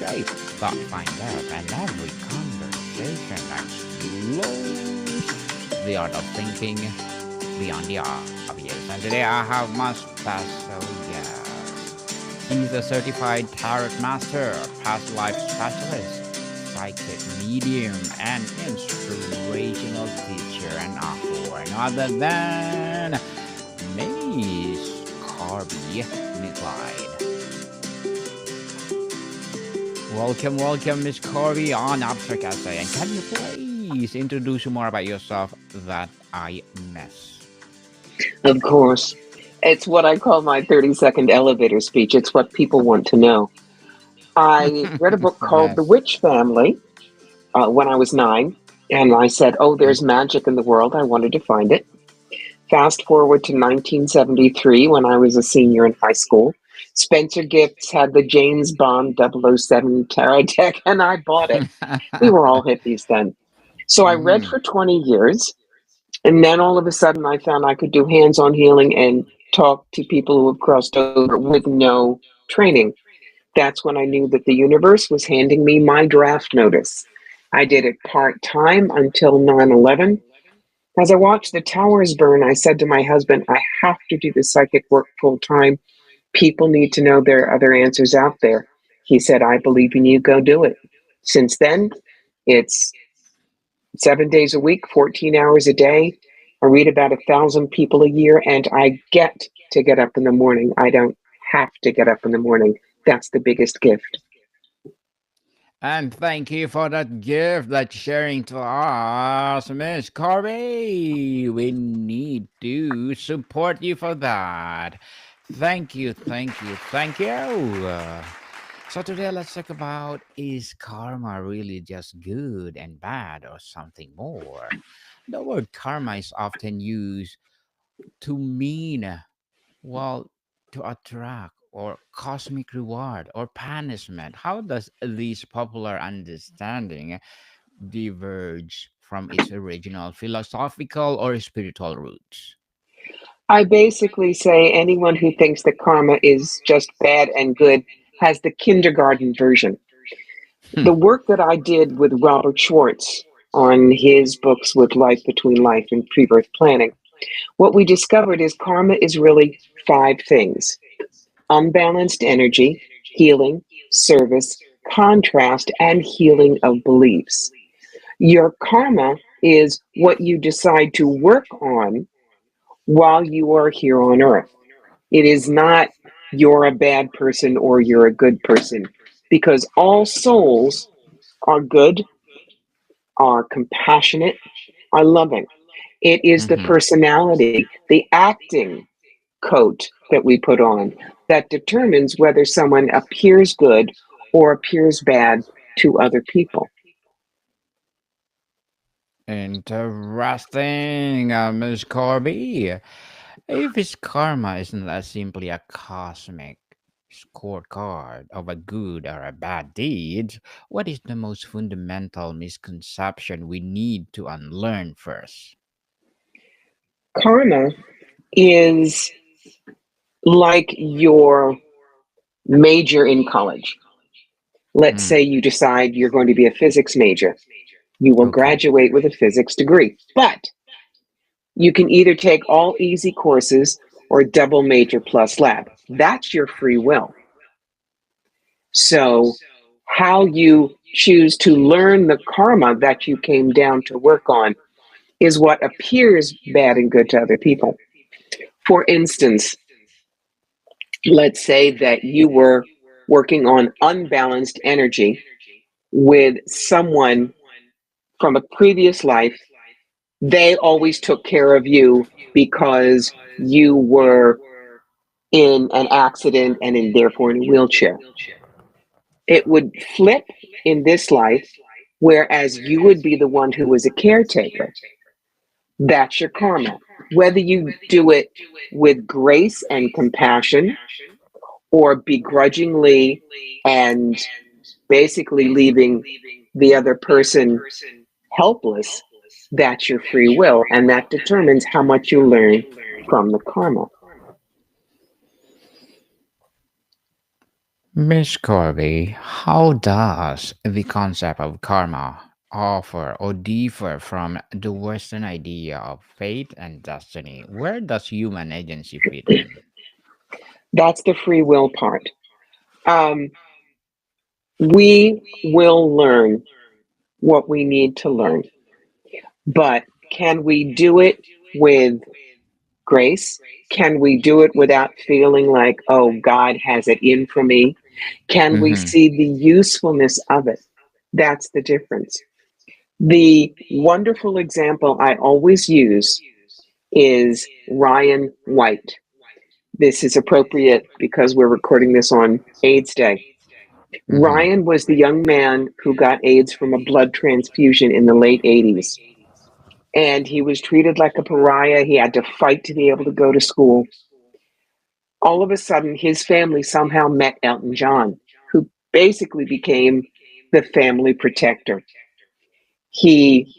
shape that find out, and every conversation explores the art of thinking beyond the obvious. And today I have my special guest. He's a certified tarot master, past life specialist, psychic medium, and inspirational teacher, and for no other than Miss Corbie Mitleid. Welcome, Miss Corbie on Abstract Essay. And can you please introduce more about yourself that I miss? Of course. It's what I call my 30-second elevator speech. It's what people want to know. I read a book called The Yes. Witch Family when I was 9, and I said, oh, there's magic in the world. I wanted to find it. Fast forward to 1973 when I was a senior in high school. Spencer Gifts had the James Bond 007 tarot deck, and I bought it. We were all hippies then. So I read Mhm. for 20 years. And then all of a sudden, I found I could do hands on healing and talk to people who have crossed over with no training. That's when I knew that the universe was handing me my draft notice. I did it part time until 9/11. As I watched the towers burn, I said to my husband, I have to do the psychic work full time. People need to know there are other answers out there. He said, I believe in you, go do it. Since then, it's 7 days a week, 14 hours a day. I read about 1,000 people a year, and I get up in the morning. I don't have to get up in the morning. That's the biggest gift. And thank you for that gift that you're sharing to us, Miss Corbie. We need to support you for that. Thank you. So today let's talk about, is karma really just good and bad or something more? The word karma is often used to mean, well, to attract or cosmic reward or punishment. How does this popular understanding diverge from its original philosophical or spiritual roots? I basically say anyone who thinks that karma is just bad and good has the kindergarten version. Hmm. The work that I did with Robert Schwartz on his books with Life Between Life and Pre-Birth Planning, what we discovered is karma is really five things: unbalanced energy, healing, service, contrast, and healing of beliefs. Your karma is what you decide to work on while you are here on earth. It is not you're a bad person or you're a good person, because all souls are good, are compassionate, are loving. It is the Mhm. personality, the acting coat that we put on that determines whether someone appears good or appears bad to other people. Interesting, Miss Corby. If his karma isn't as simply a cosmic scorecard of a good or a bad deed, what is the most fundamental misconception we need to unlearn first? Karma is like your major in college. Let's say Hmm. you decide you're going to be a physics major. You will Okay. graduate with a physics degree, but you can either take all easy courses or double major plus lab. That's your free will. So, how you choose to learn the karma that you came down to work on is what appears bad and good to other people. For instance, let's say that you were working on unbalanced energy with someone from a previous life. They always took care of you because you were in an accident and therefore in a wheelchair. It would flip in this life, whereas you would be the one who was a caretaker. That's your karma. Whether you do it with grace and compassion or begrudgingly and basically leaving the other person helpless, that's your free will. And that determines how much you learn from the karma. Miss Corby, how does the concept of karma offer or differ from the Western idea of fate and destiny? Where does human agency fit in? That's the free will part. Um, we will learn what we need to learn, but can we do it with grace? Can we do it without feeling like, oh, God has it in for me? Can we Mm-hmm. see the usefulness of it? That's the difference. The wonderful example I always use is Ryan White. This is appropriate because we're recording this on AIDS Day. Mm-hmm. Ryan was the young man who got AIDS from a blood transfusion in the late 80s. And he was treated like a pariah. He had to fight to be able to go to school. All of a sudden, his family somehow met Elton John, who basically became the family protector. He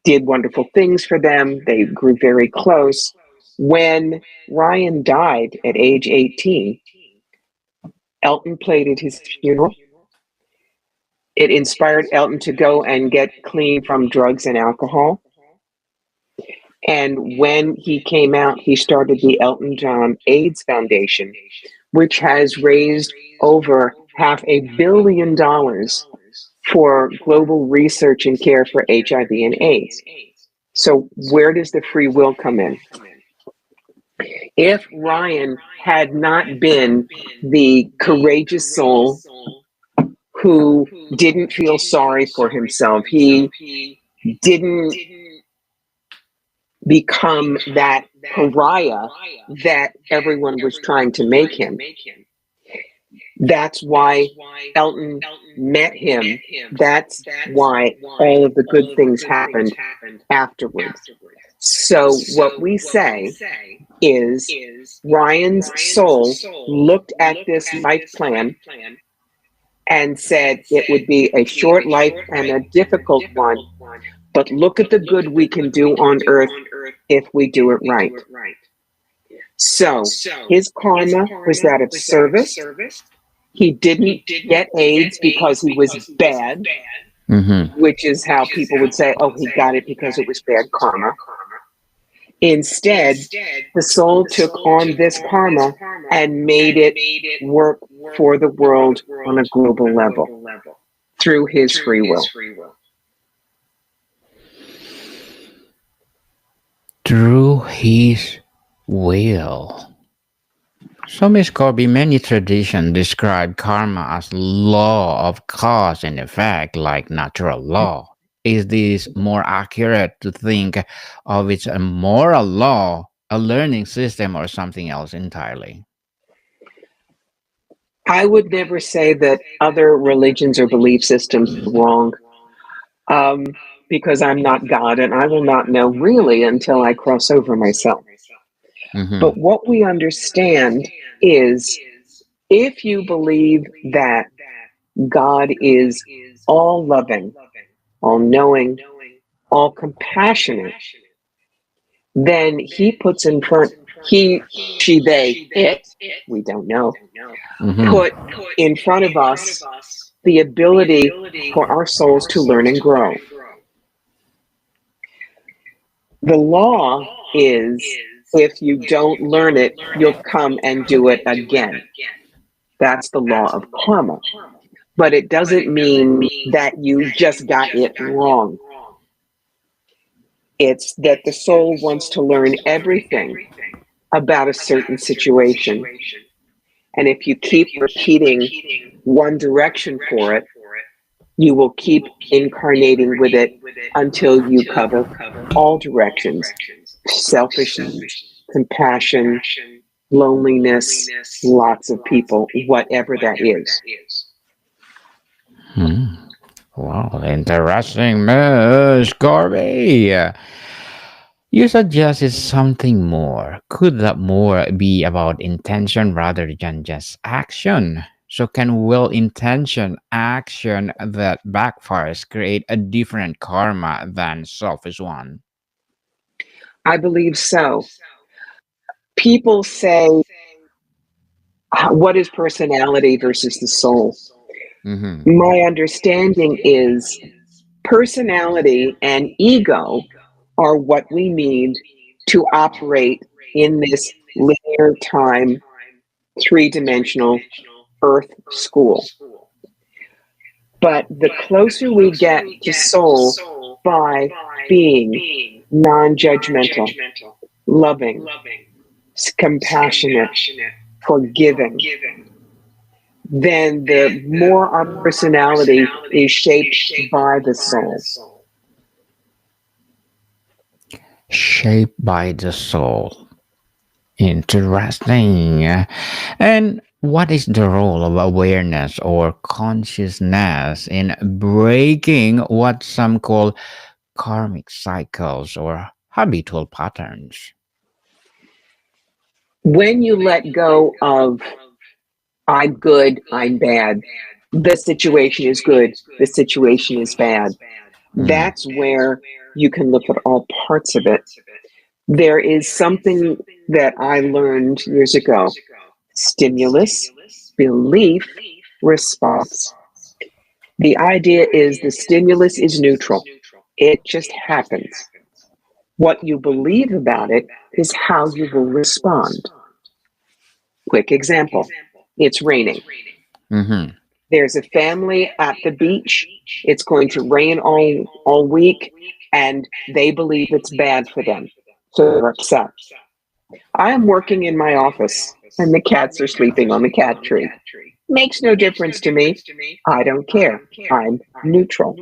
did wonderful things for them. They grew very close. When Ryan died at age 18, Elton played at his funeral. It inspired Elton to go and get clean from drugs and alcohol. And when he came out, he started the Elton John AIDS Foundation, which has raised over $500 million for global research and care for HIV and AIDS. So, where does the free will come in? If Ryan had not been the courageous soul who didn't feel sorry for himself, he didn't become that pariah that everyone was trying to make him. That's why Elton met him. That's why all of the good things happened afterwards. So, what we say is Ryan's soul looked at this life plan and said it would be a short life and a difficult one, but look at the good we can do on earth if we do it right. So, his karma was that of service. He didn't get AIDS because he was bad, Mm-hmm. which is how people would say, oh, he got it because it was bad karma. Instead, the soul took on this karma and made it work for the world on a global level through his free will. Through his will. So, Miss Corby, many traditions describe karma as law of cause and effect, like natural law. Is this more accurate to think of it as a moral law, a learning system, or something else entirely? I would never say that other religions or belief systems are wrong, because I'm not God and I will not know really until I cross over myself. Mm-hmm. But what we understand is if you believe that God is all loving, all knowing, all compassionate, then he puts in front, he, she, they, it, we don't know, Mm-hmm. put in front of us the ability for our souls to learn and grow. The law is if you don't learn it, you'll come and do it again. That's the law of karma. But it doesn't mean that you just got it wrong. It's that the soul wants to learn everything about a certain situation. And if you keep repeating one direction for it, you will keep incarnating with it until you cover all directions: selfishness, compassion, loneliness, lots of people, whatever that is. Hmm. Well, interesting, Miss Corby. You suggested something more. Could that more be about intention rather than just action? So, can well intention action that backfires create a different karma than selfish one? I believe so. People say What is personality versus the soul? Mm-hmm. My understanding is personality and ego are what we need to operate in this linear time, three-dimensional Earth school. But the closer we get to soul by being non judgmental, loving, compassionate, forgiving, then the more our personality is shaped by the soul. Shaped by the soul. Interesting. And what is the role of awareness or consciousness in breaking what some call karmic cycles or habitual patterns? When you let go of I'm good, I'm bad, the situation is good, the situation is bad, Mm. that's where you can look at all parts of it. There is something that I learned years ago: stimulus, belief, response. The idea is the stimulus is neutral, it just happens. What you believe about it is how you will respond. Quick example: it's raining. Mm-hmm. There's a family at the beach. It's going to rain all week, and they believe it's bad for them. So they're upset. I am working in my office, and the cats are sleeping on the cat tree. Makes no difference to me. I don't care. I'm neutral.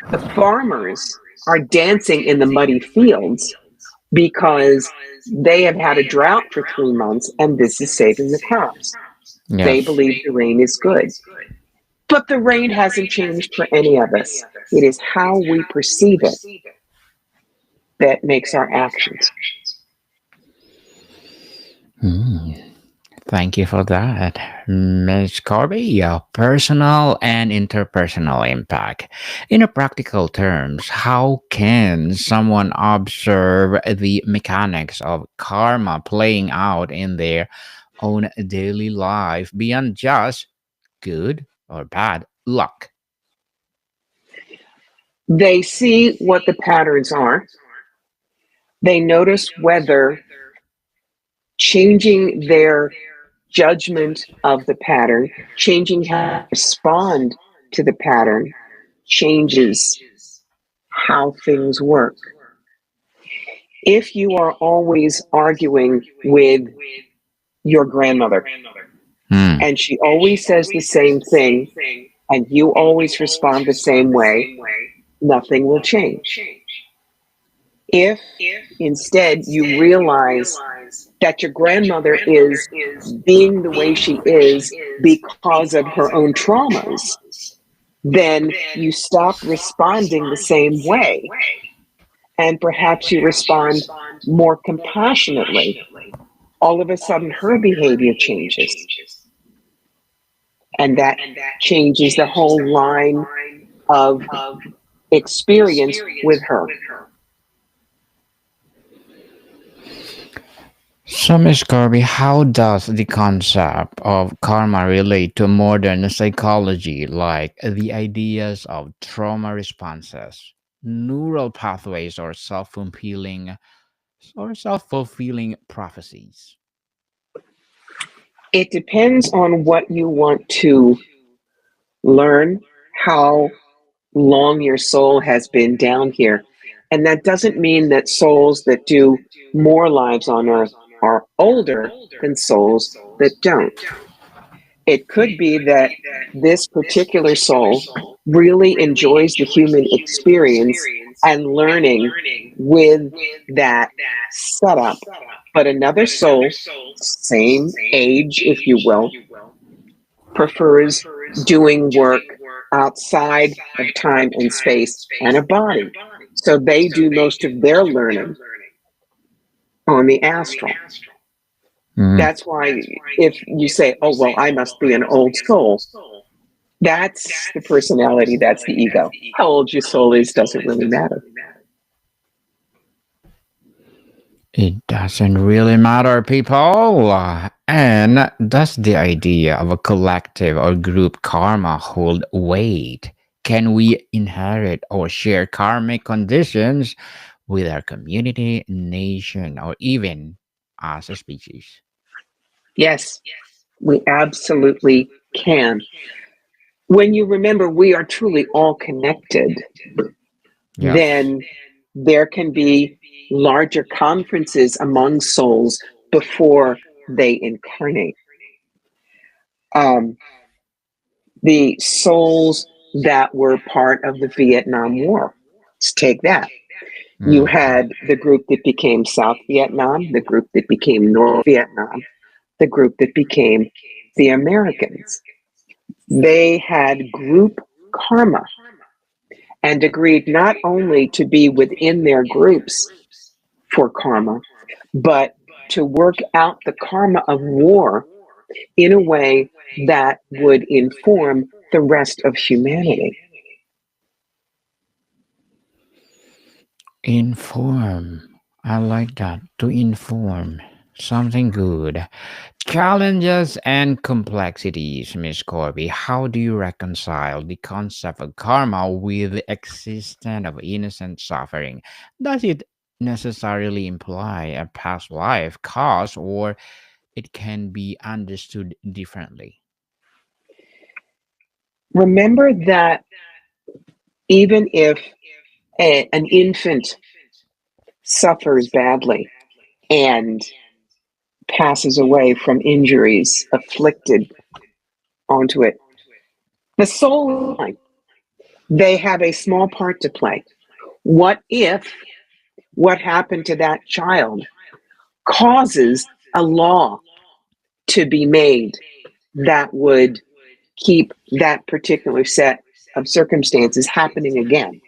The farmers are dancing in the muddy fields because they have had a drought for 3 months, and this is saving the crops. They Yes. believe the rain is good. But the rain hasn't changed for any of us. It is how we perceive it that makes our actions. Hmm. Thank you for that, Ms. Corby. Personal and interpersonal impact. In a practical terms, how can someone observe the mechanics of karma playing out in their own daily life beyond just good or bad luck? They see what the patterns are. They notice whether changing their judgment of the pattern, changing how they respond to the pattern, changes how things work. If you are always arguing with your grandmother Hmm. and she always says the same thing and you always respond the same way, nothing will change. If instead you realize that your grandmother is being the way she is because of her own traumas, then you stop responding the same way. And perhaps you respond more compassionately. All of a sudden, her behavior changes. And that changes the whole line of experience with her. So, Ms. Corby, how does the concept of karma relate to modern psychology, like the ideas of trauma responses, neural pathways, or self-fulfilling prophecies? It depends on what you want to learn, how long your soul has been down here. And that doesn't mean that souls that do more lives on earth are older than souls that don't. It could be that this particular soul really enjoys the human experience and learning with that setup. But another soul, same age, if you will, prefers doing work outside of time and space and a body. So they do most of their learning on the astral. Mhm. That's why if you say, oh, well, I must be an old soul, that's the personality, that's the ego. How old your soul is doesn't really matter. It doesn't really matter, people. And does the idea of a collective or group karma hold weight? Can we inherit or share karmic conditions with our community, nation, or even as a species? Yes, we absolutely can. When you remember we are truly all connected, Yes. then there can be larger conferences among souls before they incarnate. Um, the souls that were part of the Vietnam War, let's take that. You Mm. had the group that became South Vietnam, the group that became North Vietnam, the group that became the Americans. They had group karma and agreed not only to be within their groups for karma, but to work out the karma of war in a way that would inform the rest of humanity. Inform. I like that. To inform. Something good. Challenges and complexities, Miss Corby. How do you reconcile the concept of karma with the existence of innocent suffering? Does it necessarily imply a past life cause, or it can be understood differently? Remember that even if an infant suffers badly and passes away from injuries afflicted onto it, the soul is fine. They have a small part to play. What if what happened to that child causes a law to be made that would keep that particular set of circumstances happening again?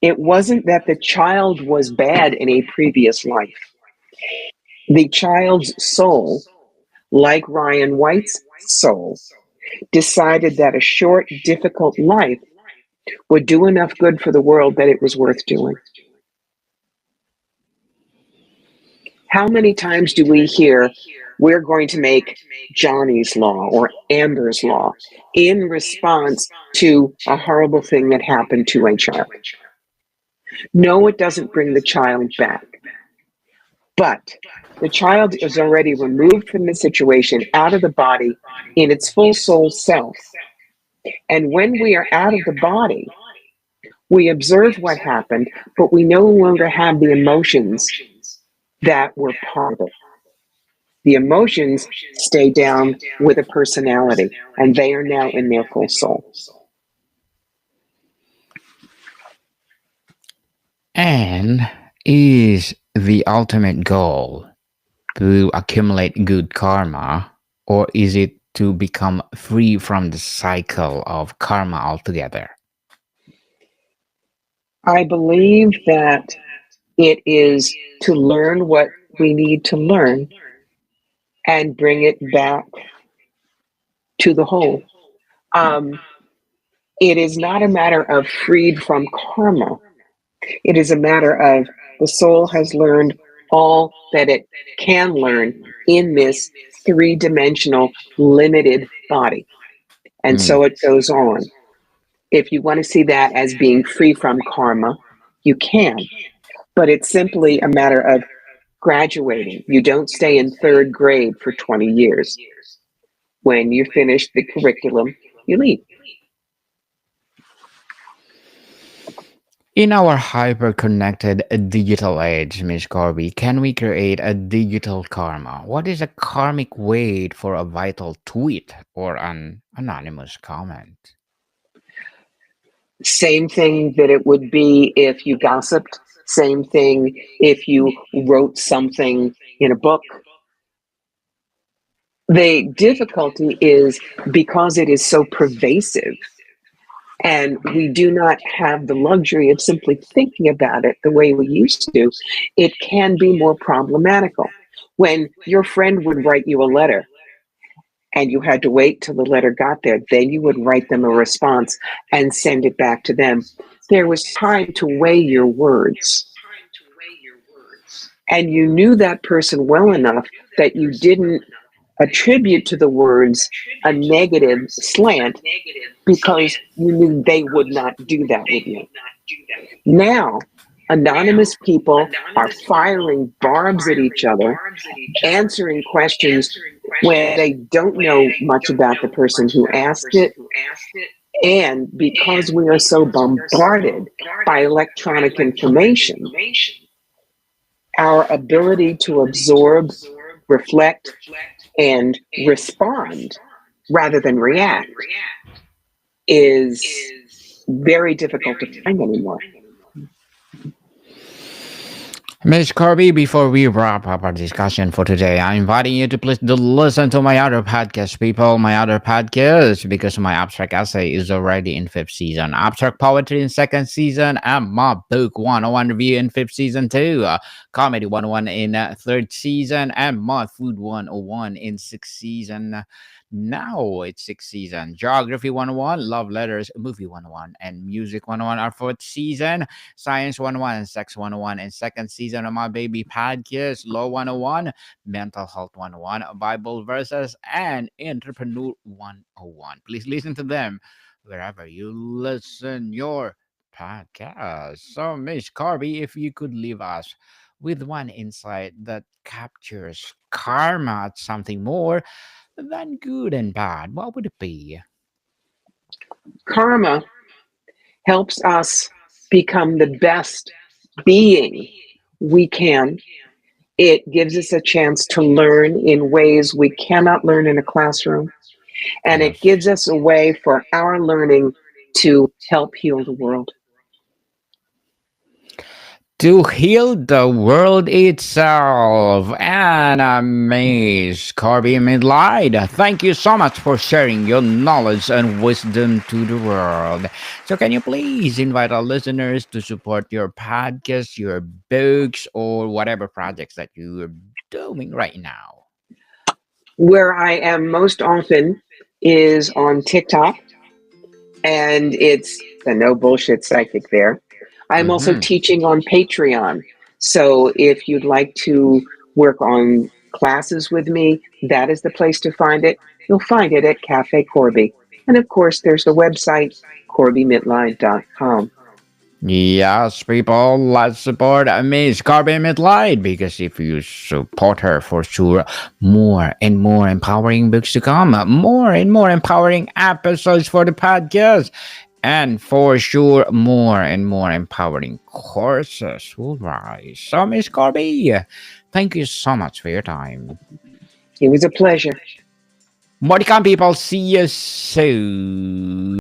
It wasn't that the child was bad in a previous life. The child's soul, like Ryan White's soul, decided that a short, difficult life would do enough good for the world that it was worth doing. How many times do we hear we're going to make Johnny's Law or Amber's Law in response to a horrible thing that happened to a child? No, it doesn't bring the child back. But the child is already removed from the situation, out of the body, in its full soul self. And when we are out of the body, we observe what happened, but we no longer have the emotions that were part of it. The emotions stay down with a personality, and they are now in their full soul. And is the ultimate goal to accumulate good karma, or is it to become free from the cycle of karma altogether? I believe that it is to learn what we need to learn and bring it back to the whole. Um, it is not a matter of freed from karma. It is a matter of the soul has learned all that it can learn in this three-dimensional limited body. And Mm. so it goes on. If you want to see that as being free from karma, you can. But it's simply a matter of graduating. You don't stay in third grade for 20 years. When you finish the curriculum, you leave. In our hyper connected digital age, Miss Corby, can we create a digital karma? What is a karmic weight for a vital tweet or an anonymous comment? Same thing that it would be if you gossiped, same thing if you wrote something in a book. The difficulty is because it is so pervasive and we do not have the luxury of simply thinking about it the way we used to, it can be more problematical. When your friend would write you a letter and you had to wait till the letter got there, then you would write them a response and send it back to them. There was time to weigh your words. and you knew that person well enough that you didn't attribute to the words a negative slant because you knew they would not do that with you. Now, anonymous people are firing barbs at each other, answering questions when they don't know much about the person who asked it. And because we are so bombarded by electronic information, our ability to absorb, reflect, and respond rather than react is very difficult to find anymore. Miss Corbie, before we wrap up our discussion for today, I'm inviting you to please to listen to my other podcast, people. My other podcast, because my abstract essay is already in fifth season, abstract poetry in second season, and my book 101 review in fifth season too, comedy 101 in third season, and my food 101 in sixth season. Now it's sixth season. Geography 101, Love Letters, Movie 101, and Music 101 are fourth season. Science 101 and Sex 101 and second season of my baby podcast, Law 101, Mental Health 101, Bible Verses, and Entrepreneur 101. Please listen to them wherever you listen your podcast. So, Miss Corby, if you could leave us with one insight that captures karma as something more than good and bad, what would it be? Karma helps us become the best being we can. It gives us a chance to learn in ways we cannot learn in a classroom. And it Yes. gives us a way for our learning to help heal the world. To heal the world itself. And Miss Corbie Mitleid, thank you so much for sharing your knowledge and wisdom to the world. So, can you please invite our listeners to support your podcast, your books, or whatever projects that you're doing right now? Where I am most often is on TikTok, and it's the no bullshit psychic there. I'm also Mm-hmm. teaching on Patreon. So if you'd like to work on classes with me, that is the place to find it. You'll find it at Cafe Corby. And of course, there's the website, CorbieMitleid.com. Yes, people, let's support Miss Corbie Mitleid because if you support her, for sure, more and more empowering books to come, more and more empowering episodes for the podcast, and for sure, more and more empowering courses will rise. So, Miss Corbie, thank you so much for your time. It was a pleasure. More to come, people. See you soon.